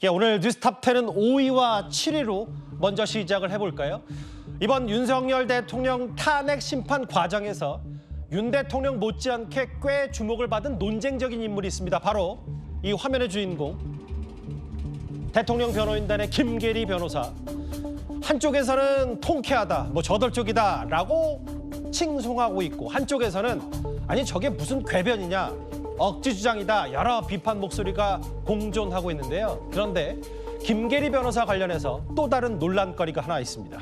오늘 뉴스탑10은 5위와 7위로 먼저 시작을 해볼까요? 이번 윤석열 대통령 탄핵 심판 과정에서 윤 대통령 못지않게 꽤 주목을 받은 논쟁적인 인물이 있습니다. 바로 이 화면의 주인공, 대통령 변호인단의 김계리 변호사. 한쪽에서는 통쾌하다, 저돌적이다라고 칭송하고 있고, 한쪽에서는 아니 저게 무슨 궤변이냐, 억지 주장이다, 여러 비판 목소리가 공존하고 있는데요. 그런데 김계리 변호사 관련해서 또 다른 논란거리가 하나 있습니다.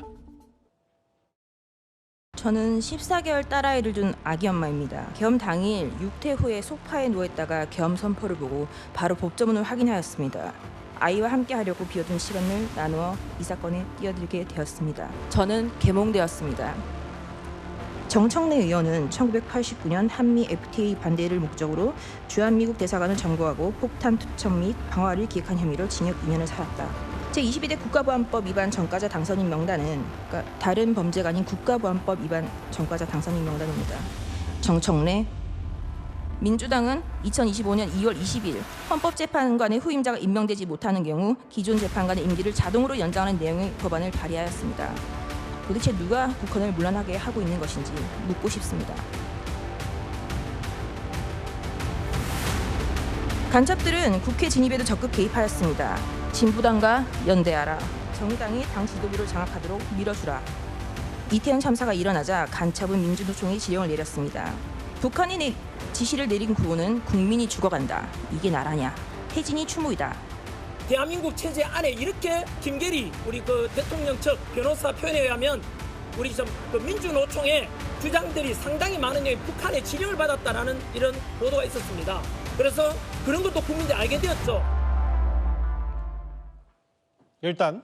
저는 14개월 딸아이를 둔 아기 엄마입니다. 계엄 당일 육퇴 후에 소파에 누워있다가 계엄 선포를 보고 바로 법조문을 확인하였습니다. 아이와 함께 하려고 비워둔 시간을 나누어 이 사건에 뛰어들게 되었습니다. 저는 계몽되었습니다. 정청래 의원은 1989년 한미 FTA 반대를 목적으로 주한미국 대사관을 점거하고 폭탄 투척 및 방화를 기획한 혐의로 징역 2년을 살았다. 제22대 국가보안법 위반 전과자 당선인 명단은 다른 범죄가 아닌 국가보안법 위반 전과자 당선인 명단입니다. 정청래. 민주당은 2025년 2월 20일 헌법재판관의 후임자가 임명되지 못하는 경우 기존 재판관의 임기를 자동으로 연장하는 내용의 법안을 발의하였습니다. 도대체 누가 국헌을 물러나게 하고 있는 것인지 묻고 싶습니다. 간첩들은 국회 진입에도 적극 개입하였습니다. 진보당과 연대하라. 정의당이 당 지도부를 장악하도록 밀어주라. 이태원 참사가 일어나자 간첩은 민주노총이 지령을 내렸습니다. 북한이 지시를 내린 구호는 국민이 죽어간다. 이게 나라냐. 해진이 추모이다. 대한민국 체제 안에 이렇게 김계리 우리 대통령 측 변호사 표현에 의하면 우리 민주노총의 주장들이 상당히 많은 게 북한의 지령을 받았다라는 이런 보도가 있었습니다. 그래서 그런 것도 국민들이 알게 되었죠. 일단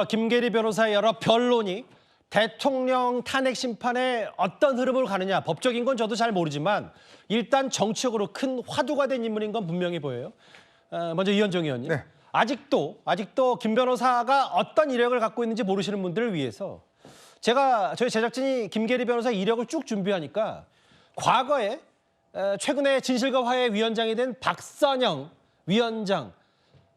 김계리 변호사의 여러 변론이 대통령 탄핵 심판에 어떤 흐름을 가느냐, 법적인 건 저도 잘 모르지만 일단 정치적으로 큰 화두가 된 인물인 건 분명히 보여요. 먼저 이현정 의원님. 네. 아직도 김 변호사가 어떤 이력을 갖고 있는지 모르시는 분들을 위해서 저희 제작진이 김계리 변호사 이력을 쭉 준비하니까 과거에 최근에 진실과 화해 위원장이 된 박선영 위원장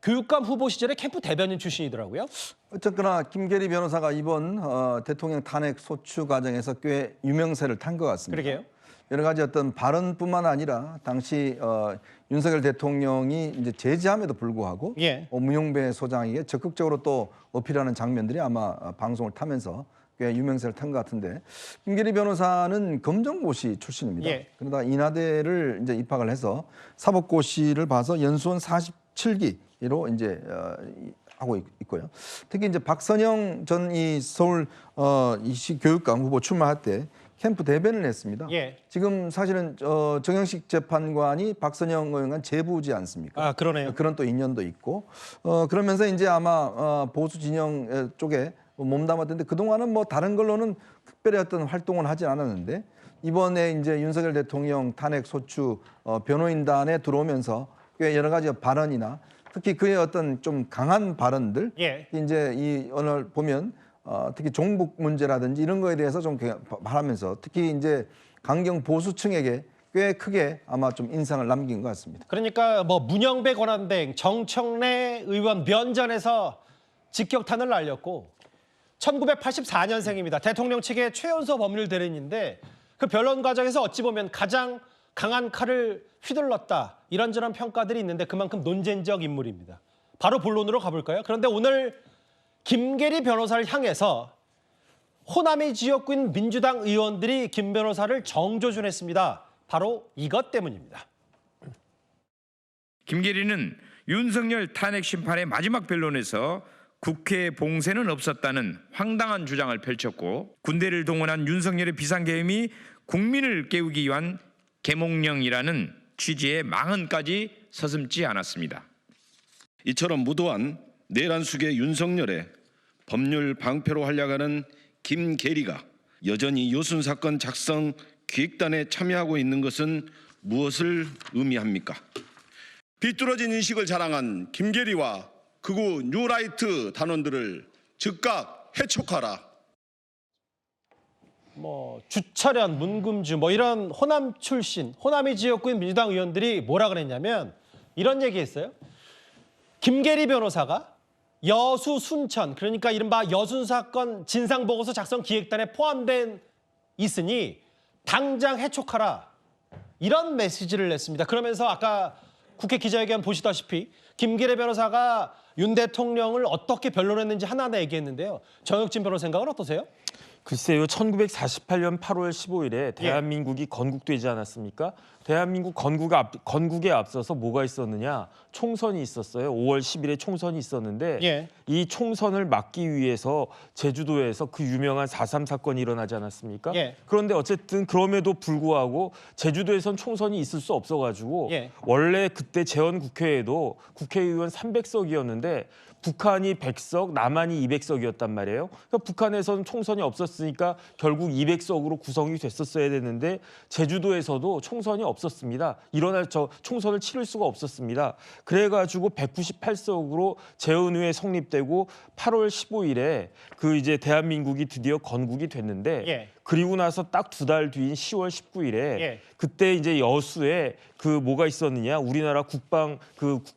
교육감 후보 시절에 캠프 대변인 출신이더라고요. 어쨌거나 김계리 변호사가 이번 대통령 탄핵 소추 과정에서 꽤 유명세를 탄 것 같습니다. 그러게요. 여러 가지 어떤 발언뿐만 아니라 당시 윤석열 대통령이 이제 제지함에도 불구하고 문용배 소장에게 적극적으로 또 어필하는 장면들이 아마 방송을 타면서 꽤 유명세를 탄 것 같은데, 김계리 변호사는 검정고시 출신입니다. 그러다 인하대를 이제 입학을 해서 사법고시를 봐서 연수원 47기로 이제 하고 있고요. 특히 이제 박선영 전 이 서울 이시 교육감 후보 출마할 때 캠프 대변을 했습니다. 지금 사실은 정영식 재판관이 박선영 의원과 제부지 않습니까? 아, 그러네요. 그런 또 인연도 있고 그러면서 이제 아마 보수 진영 쪽에 몸담았던데, 그동안은 다른 걸로는 특별히 어떤 활동을 하지 않았는데 이번에 이제 윤석열 대통령 탄핵 소추 변호인단에 들어오면서 꽤 여러 가지 발언이나 특히 그의 어떤 좀 강한 발언들, 이제 이 오늘 보면 특히 종북 문제라든지 이런 거에 대해서 좀 말하면서 특히 이제 강경 보수층에게 꽤 크게 아마 좀 인상을 남긴 것 같습니다. 그러니까 문영배 권한대행, 정청래 의원 면전에서 직격탄을 날렸고 1984년생입니다. 대통령 측의 최연소 법률 대리인인데 그 변론 과정에서 어찌 보면 가장 강한 칼을 휘둘렀다, 이런저런 평가들이 있는데 그만큼 논쟁적 인물입니다. 바로 본론으로 가볼까요? 그런데 오늘 김계리 변호사를 향해서 호남의 지역구인 민주당 의원들이 김 변호사를 정조준했습니다. 바로 이것 때문입니다. 김계리는 윤석열 탄핵 심판의 마지막 변론에서 국회 봉쇄는 없었다는 황당한 주장을 펼쳤고, 군대를 동원한 윤석열의 비상계엄이 국민을 깨우기 위한 계몽령이라는 취지의 망언까지 서슴지 않았습니다. 이처럼 무도한 내란 속의 윤석열의 법률 방패로 활약하는 김계리가 여전히 요순 사건 작성 기획단에 참여하고 있는 것은 무엇을 의미합니까? 비뚤어진 인식을 자랑한 김계리와 극우 뉴라이트 단원들을 즉각 해촉하라. 주철현, 문금주 이런 호남 출신, 호남의 지역구인 민주당 의원들이 뭐라 그랬냐면 이런 얘기했어요. 김계리 변호사가 여수 순천, 그러니까 이른바 여순 사건 진상보고서 작성 기획단에 포함된 있으니 당장 해촉하라, 이런 메시지를 냈습니다. 그러면서 아까 국회 기자회견 보시다시피 김계리 변호사가 윤 대통령을 어떻게 변론했는지 하나하나 얘기했는데요. 정혁진 변호사 생각은 어떠세요? 글쎄요, 1948년 8월 15일에 대한민국이 건국되지 않았습니까? 대한민국 건국에 앞서서 뭐가 있었느냐? 총선이 있었어요. 5월 10일에 총선이 있었는데 이 총선을 막기 위해서 제주도에서 그 유명한 4.3 사건이 일어나지 않았습니까? 그런데 어쨌든 그럼에도 불구하고 제주도에선 총선이 있을 수 없어가지고 원래 그때 재헌국회에도 국회의원 300석이었는데 북한이 100석, 남한이 200석이었단 말이에요. 그러니까 북한에서는 총선이 없었으니까 결국 200석으로 구성이 됐었어야 되는데 제주도에서도 총선이 없었습니다. 총선을 치를 수가 없었습니다. 그래가지고 198석으로 재헌의회 성립되고 8월 15일에 그 이제 대한민국이 드디어 건국이 됐는데 그리고 나서 딱 2달 뒤인 10월 19일에 그때 이제 여수에 그 뭐가 있었느냐, 우리나라 국방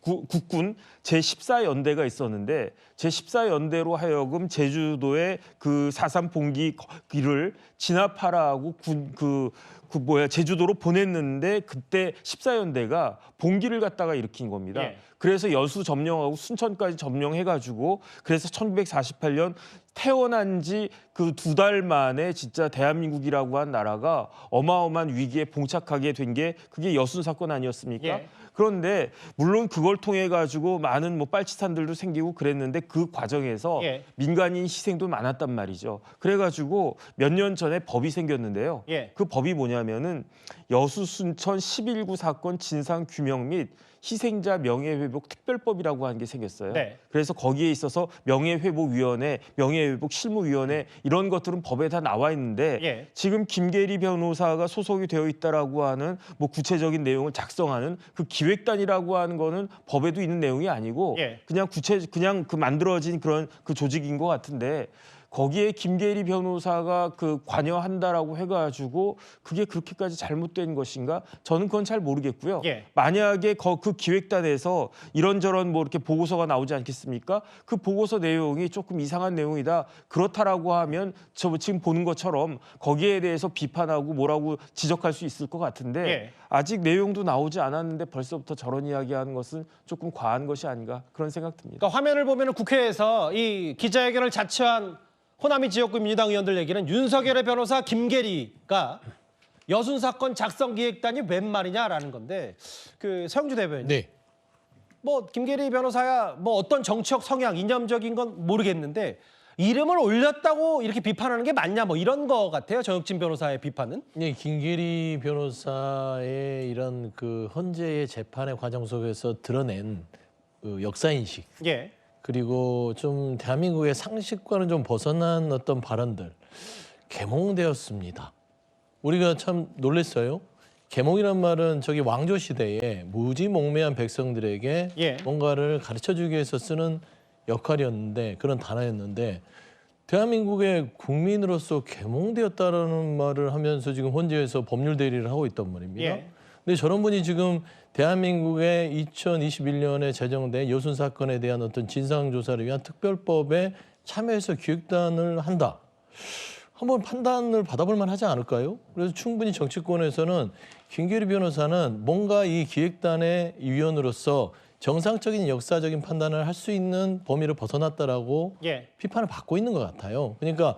국군 제14연대가 있었는데 제14연대로 하여금 제주도에 그 4.3 봉기를 진압하라고 제주도로 보냈는데 그때 14연대가 봉기를 갖다가 일으킨 겁니다. 그래서 여수 점령하고 순천까지 점령해가지고 그래서 1948년 태어난 지 그 2달 만에 진짜 대한민국이라고 한 나라가 어마어마한 위기에 봉착하게 된 게 그게 여순 사건 아니었습니까? 그런데 물론 그걸 통해 가지고 많은 뭐 빨치산들도 생기고 그랬는데 그 과정에서 민간인 희생도 많았단 말이죠. 그래가지고 몇 년 전에 법이 생겼는데요. 그 법이 뭐냐면은 여수 순천 11구 사건 진상 규명 및 희생자 명예회복 특별법이라고 하는 게 생겼어요. 그래서 거기에 있어서 명예회복위원회, 명예회복 실무위원회 이런 것들은 법에 다 나와 있는데 지금 김계리 변호사가 소속이 되어 있다라고 하는 뭐 구체적인 내용을 작성하는 그 기획단이라고 하는 거는 법에도 있는 내용이 아니고 그냥 그 만들어진 그런 그 조직인 것 같은데 거기에 김계리 변호사가 그 관여한다라고 해가지고 그게 그렇게까지 잘못된 것인가? 저는 그건 잘 모르겠고요. 만약에 그 기획단에서 이런저런 뭐 이렇게 보고서가 나오지 않겠습니까? 그 보고서 내용이 조금 이상한 내용이다. 그렇다라고 하면 저 지금 보는 것처럼 거기에 대해서 비판하고 뭐라고 지적할 수 있을 것 같은데 아직 내용도 나오지 않았는데 벌써부터 저런 이야기하는 것은 조금 과한 것이 아닌가 그런 생각 듭니다. 그러니까 화면을 보면 국회에서 이 기자회견을 자처한 호남이 지역구 민주당 의원들 얘기는 윤석열의 변호사 김계리가 여순 사건 작성 기획단이 웬 말이냐라는 건데 그 서영주 대변인. 뭐 김계리 변호사야 뭐 어떤 정치적 성향, 이념적인 건 모르겠는데 이름을 올렸다고 이렇게 비판하는 게 맞냐 뭐 이런 거 같아요. 정혁진 변호사의 비판은. 김계리 변호사의 이런 그 헌재의 재판의 과정 속에서 드러낸 그 역사인식. 그리고 좀 대한민국의 상식과는 좀 벗어난 어떤 발언들 계몽되었습니다. 우리가 참 놀랐어요. 계몽이란 말은 저기 왕조 시대에 무지몽매한 백성들에게 뭔가를 가르쳐주기 위해서 쓰는 역할이었는데 그런 단어였는데 대한민국의 국민으로서 계몽되었다라는 말을 하면서 지금 헌재에서 법률 대리를 하고 있단 말입니다. 근데 저런 분이 지금 대한민국의 2021년에 제정된 여순 사건에 대한 어떤 진상조사를 위한 특별법에 참여해서 기획단을 한다. 한번 판단을 받아볼 만하지 않을까요? 그래서 충분히 정치권에서는 김계리 변호사는 뭔가 이 기획단의 위원으로서 정상적인 역사적인 판단을 할 수 있는 범위를 벗어났다라고 비판을 받고 있는 것 같아요. 그러니까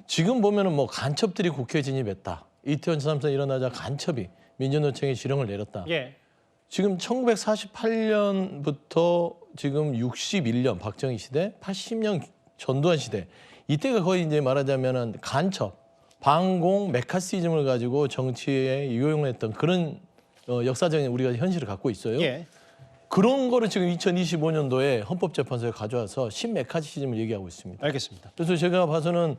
지금 보면은 뭐 간첩들이 국회에 진입했다. 이태원 참사 일어나자 간첩이 민주노총에 지령을 내렸다. 지금 1948년부터 지금 61년 박정희 시대, 80년 전두환 시대 이때가 거의 이제 말하자면은 간첩, 반공, 메카시즘을 가지고 정치에 이용했던 그런 역사적인 우리가 현실을 갖고 있어요. 그런 거를 지금 2025년도에 헌법재판소에 가져와서 신메카시즘을 얘기하고 있습니다. 알겠습니다. 그래서 제가 봐서는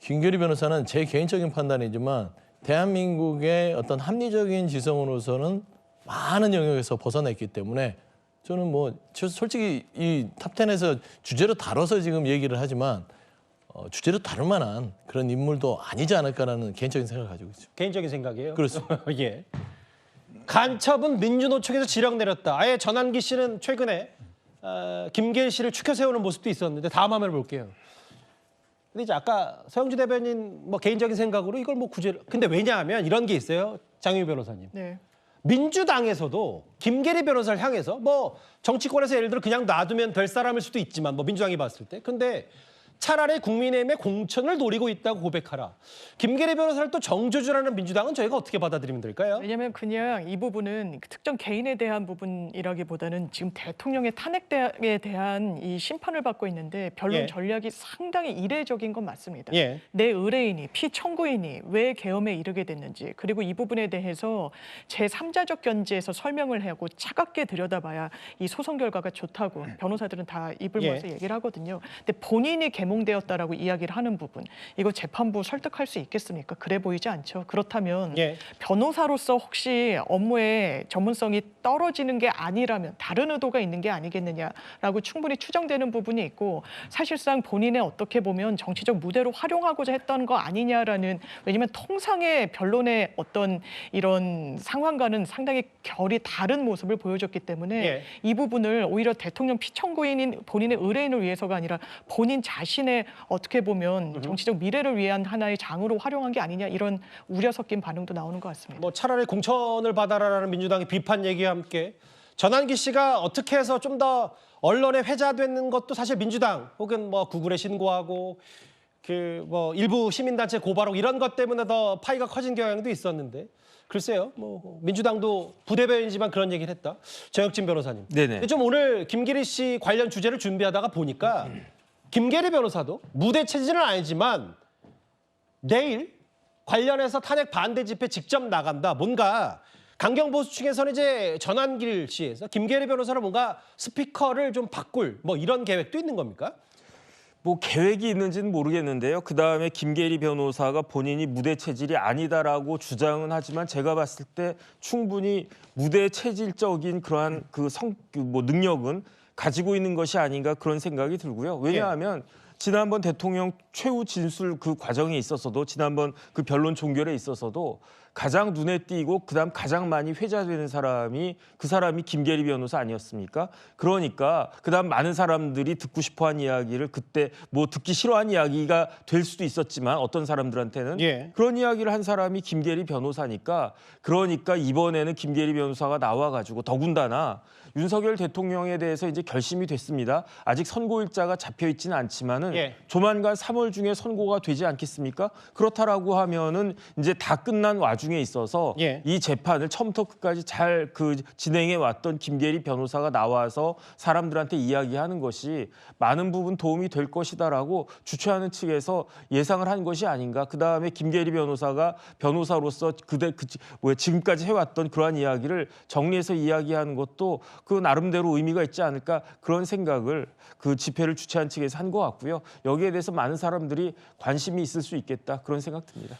김계리 변호사는 제 개인적인 판단이지만 대한민국의 어떤 합리적인 지성으로서는 많은 영역에서 벗어났기 때문에 저는 뭐 솔직히 이 탑10에서 주제로 다뤄서 지금 얘기를 하지만 주제로 다룰 만한 그런 인물도 아니지 않을까라는 개인적인 생각을 가지고 있죠. 개인적인 생각이에요? 그렇습니다. 간첩은 민주노총에서 지령 내렸다. 아예 전환기 씨는 최근에 김계리 씨를 추켜 세우는 모습도 있었는데 다음 화면을 볼게요. 근데 이제 아까 서영주 대변인 뭐 개인적인 생각으로 이걸 뭐 구제 근데 왜냐하면 이런 게 있어요. 장유미 변호사님. 네. 민주당에서도 김계리 변호사를 향해서 뭐 정치권에서 예를 들어 그냥 놔두면 될 사람일 수도 있지만 뭐 민주당이 봤을 때 근데 차라리 국민의힘의 공천을 노리고 있다고 고백하라. 김계리 변호사를 또 정조준하는 민주당은 저희가 어떻게 받아들이면 될까요? 왜냐하면 그냥 이 부분은 특정 개인에 대한 부분이라기보다는 지금 대통령의 탄핵에 대한 이 심판을 받고 있는데 변론 예. 전략이 상당히 이례적인 건 맞습니다. 예. 내 의뢰인이 피청구인이 왜 계엄에 이르게 됐는지 그리고 이 부분에 대해서 제3자적 견지에서 설명을 하고 차갑게 들여다봐야 이 소송 결과가 좋다고 변호사들은 다 입을 예. 모아서 얘기를 하거든요. 근데 본인이 개몽되었다라고 이야기를 하는 부분 이거 재판부 설득할 수 있겠습니까? 그래 보이지 않죠. 그렇다면 예. 변호사로서 혹시 업무의 전문성이 떨어지는 게 아니라면 다른 의도가 있는 게 아니겠느냐라고 충분히 추정되는 부분이 있고 사실상 본인의 어떻게 보면 정치적 무대로 활용하고자 했던 거 아니냐라는 왜냐하면 통상의 변론의 어떤 이런 상황과는 상당히 결이 다른 모습을 보여줬기 때문에 예. 이 부분을 오히려 대통령 피청구인인 본인의 의뢰인을 위해서가 아니라 본인 자신의 어떻게 보면 정치적 미래를 위한 하나의 장으로 활용한 게 아니냐 이런 우려 섞인 반응도 나오는 것 같습니다. 뭐 차라리 공천을 받아라라는 민주당의 비판 얘기와 함께 전환기 씨가 어떻게 해서 좀 더 언론에 회자되는 것도 사실 민주당 혹은 뭐 구글에 신고하고 그 뭐 일부 시민단체 고발하고 이런 것 때문에 더 파이가 커진 경향도 있었는데 글쎄요 뭐 민주당도 부대변인이지만 그런 얘기를 했다. 정혁진 변호사님. 네네. 근데 좀 오늘 김계리 씨 관련 주제를 준비하다가 보니까 김계리 변호사도 무대 체질은 아니지만 내일 관련해서 탄핵 반대 집회 직접 나간다. 뭔가 강경 보수층에서는 이제 전환길 씨에서 김계리 변호사를 뭔가 스피커를 좀 바꿀 뭐 이런 계획도 있는 겁니까? 뭐 계획이 있는지는 모르겠는데요. 그다음에 김계리 변호사가 본인이 무대 체질이 아니다라고 주장은 하지만 제가 봤을 때 충분히 무대 체질적인 그러한 뭐 능력은 가지고 있는 것이 아닌가 그런 생각이 들고요. 왜냐하면 지난번 대통령 최후 진술 그 과정에 있어서도 지난번 그 변론 종결에 있어서도 가장 눈에 띄고 그다음 가장 많이 회자되는 사람이 그 사람이 김계리 변호사 아니었습니까? 그러니까 그다음 많은 사람들이 듣고 싶어한 이야기를 그때 뭐 듣기 싫어한 이야기가 될 수도 있었지만 어떤 사람들한테는 그런 이야기를 한 사람이 김계리 변호사니까 그러니까 이번에는 김계리 변호사가 나와가지고 더군다나 윤석열 대통령에 대해서 이제 결심이 됐습니다. 아직 선고일자가 잡혀 있지는 않지만은 조만간 3월 중에 선고가 되지 않겠습니까? 그렇다라고 하면은 이제 다 끝난 와중에 있어서 이 재판을 처음부터 끝까지 잘 진행해 왔던 김계리 변호사가 나와서 사람들한테 이야기하는 것이 많은 부분 도움이 될 것이다라고 주최하는 측에서 예상을 한 것이 아닌가. 그 다음에 김계리 변호사가 변호사로서 지금까지 해왔던 그러한 이야기를 정리해서 이야기하는 것도 그 나름대로 의미가 있지 않을까 그런 생각을 그 집회를 주최한 측에서 한 것 같고요. 여기에 대해서 많은 사람들이 관심이 있을 수 있겠다 그런 생각 듭니다.